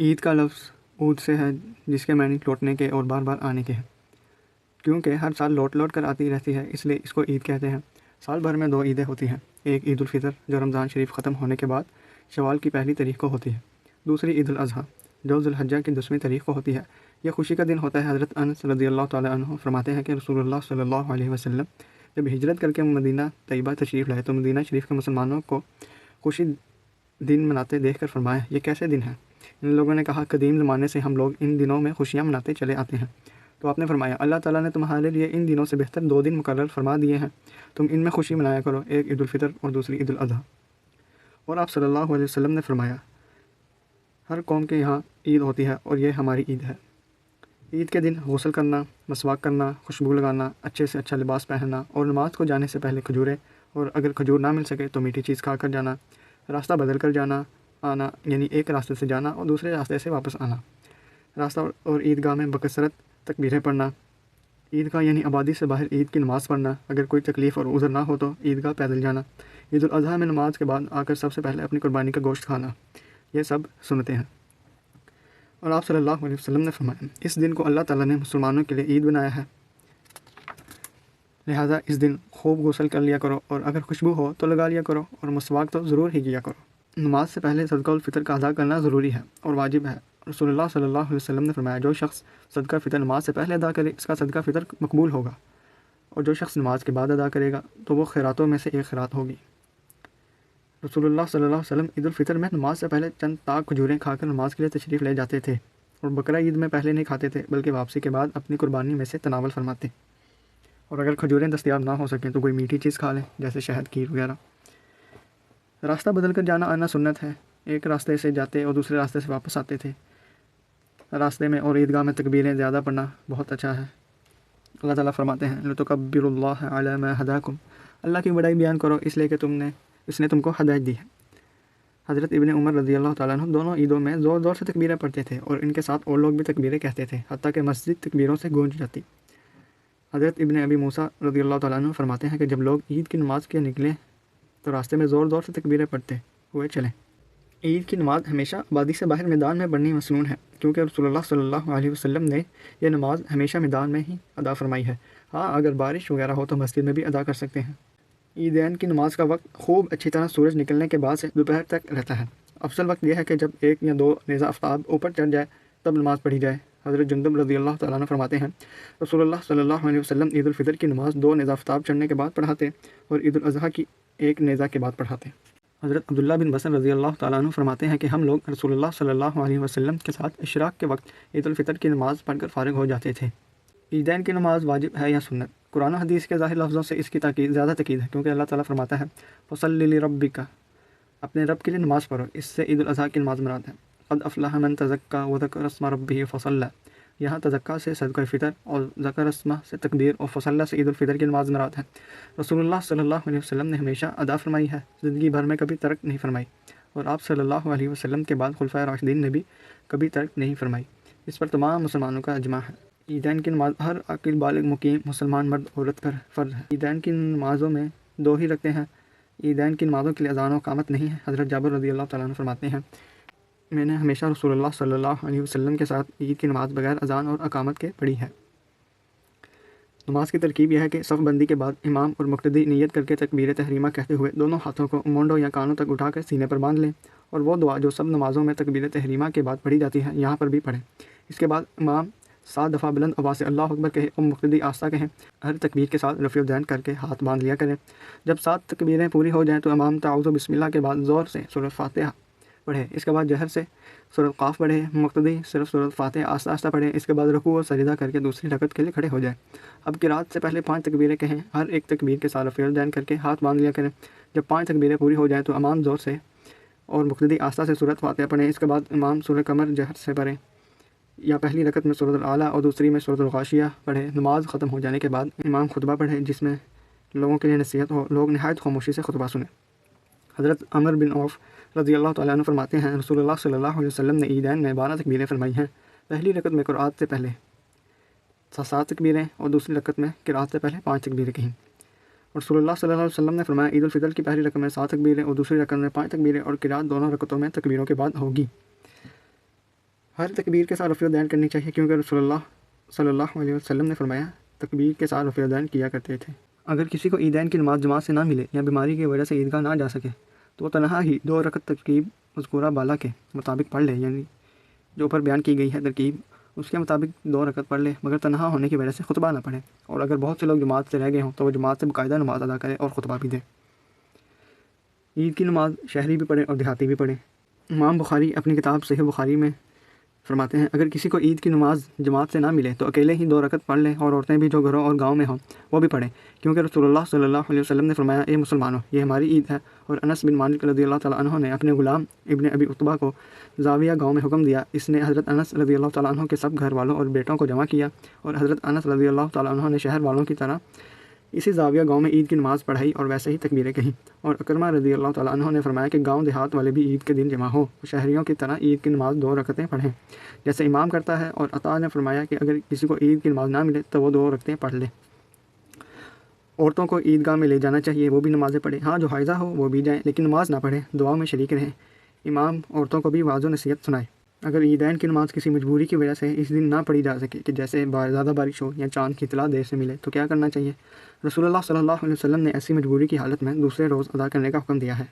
عید کا لفظ عود سے ہے، جس کے معنی لوٹنے کے اور بار بار آنے کے ہیں۔ کیونکہ ہر سال لوٹ لوٹ کر آتی رہتی ہے، اس لیے اس کو عید کہتے ہیں۔ سال بھر میں 2 عیدیں ہوتی ہیں، ایک عید الفطر جو رمضان شریف ختم ہونے کے بعد شوال کی پہلی تاریخ کو ہوتی ہے، دوسری عید الاضحیٰ جو ذوالحجہ کی 10ویں تاریخ کو ہوتی ہے۔ یہ خوشی کا دن ہوتا ہے۔ حضرت انس رضی اللہ تعالیٰ عنہ فرماتے ہیں کہ رسول اللہ صلی اللہ علیہ وسلم جب ہجرت کر کے مدینہ طیبہ تشریف لائے تو مدینہ شریف کے مسلمانوں کو خوشی دن مناتے دیکھ کر فرمایا، یہ کیسے دن ہیں؟ ان لوگوں نے کہا، قدیم زمانے سے ہم لوگ ان دنوں میں خوشیاں مناتے چلے آتے ہیں۔ تو آپ نے فرمایا، اللہ تعالیٰ نے تمہارے لیے ان دنوں سے بہتر 2 دن مقرر فرما دیے ہیں، تم ان میں خوشی منایا کرو، ایک عید الفطر اور دوسری عید الاضحیٰ۔ اور آپ صلی اللہ علیہ وسلم نے فرمایا، ہر قوم کے یہاں عید ہوتی ہے اور یہ ہماری عید ہے۔ عید کے دن غسل کرنا، مسواک کرنا، خوشبو لگانا، اچھے سے اچھا لباس پہننا اور نماز کو جانے سے پہلے کھجوریں، اور اگر کھجور نہ مل سکے تو میٹھی چیز کھا کر جانا، راستہ بدل کر جانا آنا، یعنی ایک راستے سے جانا اور دوسرے راستے سے واپس آنا، راستہ اور عیدگاہ میں بکثرت تکبیریں پڑھنا، عیدگاہ یعنی آبادی سے باہر عید کی نماز پڑھنا، اگر کوئی تکلیف اور عذر نہ ہو تو عیدگاہ پیدل جانا، عید الاضحیٰ میں نماز کے بعد آ کر سب سے پہلے اپنی قربانی کا گوشت کھانا، یہ سب سنتیں ہیں۔ اور آپ صلی اللہ علیہ وسلم نے فرمایا، اس دن کو اللہ تعالیٰ نے مسلمانوں کے لیے عید بنایا ہے، لہٰذا اس دن خوب غسل کر لیا کرو، اور اگر خوشبو ہو تو لگا لیا کرو، اور مسواک تو ضرور ہی کیا کرو۔ نماز سے پہلے صدقہ الفطر کا ادا کرنا ضروری ہے اور واجب ہے۔ رسول اللہ صلی اللہ علیہ وسلم نے فرمایا، جو شخص صدقہ فطر نماز سے پہلے ادا کرے اس کا صدقہ فطر مقبول ہوگا، اور جو شخص نماز کے بعد ادا کرے گا تو وہ خیراتوں میں سے ایک خیرات ہوگی۔ رسول اللہ صلی اللہ علیہ وسلم عید الفطر میں نماز سے پہلے چند طاق کھجوریں کھا کر نماز کے لیے تشریف لے جاتے تھے، اور بقرہ عید میں پہلے نہیں کھاتے تھے بلکہ واپسی کے بعد اپنی قربانی میں سے تناول فرماتے، اور اگر کھجوریں دستیاب نہ ہو سکیں تو کوئی میٹھی چیز کھا لیں جیسے شہد کھیر وغیرہ۔ راستہ بدل کر جانا آنا سنت ہے، ایک راستے سے جاتے اور دوسرے راستے سے واپس آتے تھے راستے میں، اور عیدگاہ میں تکبیریں زیادہ پڑھنا بہت اچھا ہے۔ اللہ تعالیٰ فرماتے ہیں، لِتُكَبِّرُوا اللَّهَ عَلَى مَا هَدَاكُمْ، اللہ کی بڑائی بیان کرو اس لیے کہ اس نے تم کو ہدایت دی ہے۔ حضرت ابن عمر رضی اللہ تعالیٰ عنہ دونوں عیدوں میں زور زور سے تکبیریں پڑھتے تھے، اور ان کے ساتھ اور لوگ بھی تکبیریں کہتے تھے حتیٰ کہ مسجد تکبیروں سے گونج جاتی۔ حضرت ابن ابی موسیٰ رضی اللہ تعالیٰ عنہ فرماتے ہیں کہ جب لوگ عید کی نماز کے نکلے تو راستے میں زور زور سے تکبیریں پڑھتے ہوئے چلیں۔ عید کی نماز ہمیشہ آبادی سے باہر میدان میں پڑھنی مسنون ہے، کیونکہ رسول اللہ صلی اللہ علیہ وسلم نے یہ نماز ہمیشہ میدان میں ہی ادا فرمائی ہے۔ ہاں، اگر بارش وغیرہ ہو تو مسجد میں بھی ادا کر سکتے ہیں۔ عیدین کی نماز کا وقت خوب اچھی طرح سورج نکلنے کے بعد سے دوپہر تک رہتا ہے۔ افضل وقت یہ ہے کہ جب 1 یا 2 نیزہ آفتاب اوپر چڑھ جائے تب نماز پڑھی جائے۔ حضرت جندب رضی اللہ تعالیٰ عنہ فرماتے ہیں، رسول اللہ صلی اللہ علیہ وسلم عید الفطر کی نماز 2 نیزہ آفتاب چڑھنے کے بعد پڑھاتے اور عید الاضحیٰ کی 1 نیزہ کے بعد پڑھاتے۔ حضرت عبداللہ بن بصر رضی اللہ تعالیٰ عنہ فرماتے ہیں کہ ہم لوگ رسول اللہ صلی اللہ علیہ وسلم کے ساتھ اشراق کے وقت عید الفطر کی نماز پڑھ کر فارغ ہو جاتے تھے۔ عیدین کی نماز واجب ہے یا سنت؟ قرآن و حدیث کے ظاہر لفظوں سے اس کی تاکید زیادہ تاکید ہے، کیونکہ اللہ تعالیٰ فرماتا ہے، فَصَلِّ لِرَبِّكَ، اپنے رب کے لیے نماز پڑھو، اس سے عید الاضحیٰ کی نماز مراد ہے۔ قَدْ أَفْلَحَ مَنْ تَزَكَّىٰ وَذَكَرَ اسْمَ رَبِّهِ فَصَلَّىٰ، یہاں تزکا سے صدقہ فطر اور ذکر اسمہ سے تکبیر اور فصلہ سے عید الفطر کی نماز مراد ہے۔ رسول اللہ صلی اللہ علیہ وسلم نے ہمیشہ ادا فرمائی ہے، زندگی بھر میں کبھی ترک نہیں فرمائی، اور آپ صلی اللہ علیہ وسلم کے بعد خلفائے راشدین نے بھی کبھی ترک نہیں فرمائی۔ اس پر تمام مسلمانوں کا اجماع ہے۔ عیدین کی نماز ہر عاقل بالغ مقیم مسلمان مرد عورت پر فرض ہے۔ عیدین کی نمازوں میں 2 ہی رکھتے ہیں۔ عیدین کی نمازوں کے لیے اذان و اقامت نہیں ہے۔ حضرت جابر رضی اللہ تعالیٰ عنہ فرماتے ہیں، میں نے ہمیشہ رسول اللہ صلی اللہ علیہ وسلم کے ساتھ عید کی نماز بغیر اذان اور اقامت کے پڑھی ہے۔ نماز کی ترکیب یہ ہے کہ صف بندی کے بعد امام اور مقتدی نیت کر کے تکبیر تحریمہ کہتے ہوئے دونوں ہاتھوں کو مونڈوں یا کانوں تک اٹھا کر سینے پر باندھ لیں، اور وہ دعا جو سب نمازوں میں تکبیر تحریمہ کے بعد پڑھی جاتی ہے یہاں پر بھی پڑھیں۔ اس کے بعد امام 7 دفعہ بلند آواز سے اللہ اکبر کہے اور مقتدی آہستہ کہیں۔ ہر تکبیر کے ساتھ رفع الدین کر کے ہاتھ باندھ لیا کریں۔ جب 7 تکبیریں پوری ہو جائیں تو امام تعوذ و بسم اللہ کے بعد زور سے سورۃ فاتحہ پڑھے، اس کے بعد جہر سے سورۃ قاف پڑھے، مقتدی صرف سورۃ فاتحہ آہستہ آہستہ پڑھے، اس کے بعد رکوع و سجدہ کر کے دوسری رکعت کے لیے کھڑے ہو جائیں۔ اب قرات سے پہلے 5 تکبیریں کہیں، ہر ایک تکبیر کے ساتھ رفع الدین کر کے ہاتھ باندھ لیا کریں۔ جب 5 تکبیریں پوری ہو جائیں تو امام زور سے اور مقتدی آہستہ سے سورۃ فاتحہ پڑھیں، اس کے بعد امام سورۃ قمر جہر سے پڑھیں، یا پہلی رکعت میں سورۃ الاعلیٰ اور دوسری میں سورۃ الغاشیہ پڑھے۔ نماز ختم ہو جانے کے بعد امام خطبہ پڑھے جس میں لوگوں کے لیے نصیحت ہو، لوگ نہایت خاموشی سے خطبہ سنیں۔ حضرت عمر بن عوف رضی اللہ تعالیٰ عنہ فرماتے ہیں، رسول اللہ صلی اللہ علیہ وسلم نے عیدین میں 12 تکبیریں فرمائی ہیں۔ پہلی رکعت میں قرات سے پہلے 7 تکبیریں اور دوسری رکعت میں قرات سے پہلے 5 تکبیریں کہیں۔ رسول اللہ صلی اللہ علیہ وسلم نے فرمایا، عید الفطر کی پہلی رکعت میں 7 تکبیریں اور دوسری رکعت میں 5 تکبیریں، اور قرات دونوں رکعتوں میں تکبیروں کے بعد ہوگی۔ ہر تکبیر کے ساتھ رفع الدین کرنی چاہیے، کیونکہ رسول اللہ صلی اللہ علیہ وسلم نے فرمایا تکبیر کے ساتھ رفع الدین کیا کرتے تھے۔ اگر کسی کو عیدین کی نماز جماعت سے نہ ملے یا بیماری کی وجہ سے عیدگاہ نہ جا سکے تو وہ تنہا ہی 2 رکعت ترکیب مذکورہ بالا کے مطابق پڑھ لے، یعنی جو اوپر بیان کی گئی ہے ترکیب اس کے مطابق 2 رکعت پڑھ لے، مگر تنہا ہونے کی وجہ سے خطبہ نہ پڑھے، اور اگر بہت سے لوگ جماعت سے رہ گئے ہوں تو وہ جماعت سے باقاعدہ نماز ادا کرے اور خطبہ بھی دے۔ عید کی نماز شہری بھی پڑھے اور دیہاتی بھی پڑھے۔ امام بخاری اپنی کتاب صحیح بخاری میں فرماتے ہیں اگر کسی کو عید کی نماز جماعت سے نہ ملے تو اکیلے ہی 2 رکعت پڑھ لے، اور عورتیں بھی جو گھروں اور گاؤں میں ہوں وہ بھی پڑھیں، کیونکہ رسول اللہ صلی اللہ علیہ وسلم نے فرمایا اے مسلمانوں، یہ ہماری عید ہے۔ اور انس بن مالک رضی اللہ تعالیٰ عنہ نے اپنے غلام ابن ابی عتبہ کو زاویہ گاؤں میں حکم دیا، اس نے حضرت انس رضی اللہ تعالیٰ عنہ کے سب گھر والوں اور بیٹوں کو جمع کیا، اور حضرت انس رضی اللہ تعالیٰ عنہ نے شہر والوں کی طرح اسی زاویہ گاؤں میں عید کی نماز پڑھائی اور ویسے ہی تکبیریں کہیں۔ اور اکرمہ رضی اللہ تعالیٰ عنہ نے فرمایا کہ گاؤں دیہات والے بھی عید کے دن جمع ہوں، شہریوں کی طرح عید کی نماز 2 رکعتیں پڑھیں جیسے امام کرتا ہے۔ اور عطا نے فرمایا کہ اگر کسی کو عید کی نماز نہ ملے تو وہ 2 رکعتیں پڑھ لے۔ عورتوں کو عیدگاہ میں لے جانا چاہیے، وہ بھی نمازیں پڑھیں، ہاں جو حائضہ ہو وہ بھی جائیں، لیکن نماز نہ پڑھیں، دعاؤں میں شریک رہیں۔ امام عورتوں کو بھی واعظ و نصیحت سنائے۔ اگر عیدین کی نماز کسی مجبوری کی وجہ سے اس دن نہ پڑھی جا سکے کہ جیسے زیادہ بارش ہو یا چاند کی اطلاع دیر سے ملے تو کیا کرنا چاہیے؟ رسول اللہ صلی اللہ علیہ وسلم نے ایسی مجبوری کی حالت میں دوسرے روز ادا کرنے کا حکم دیا ہے۔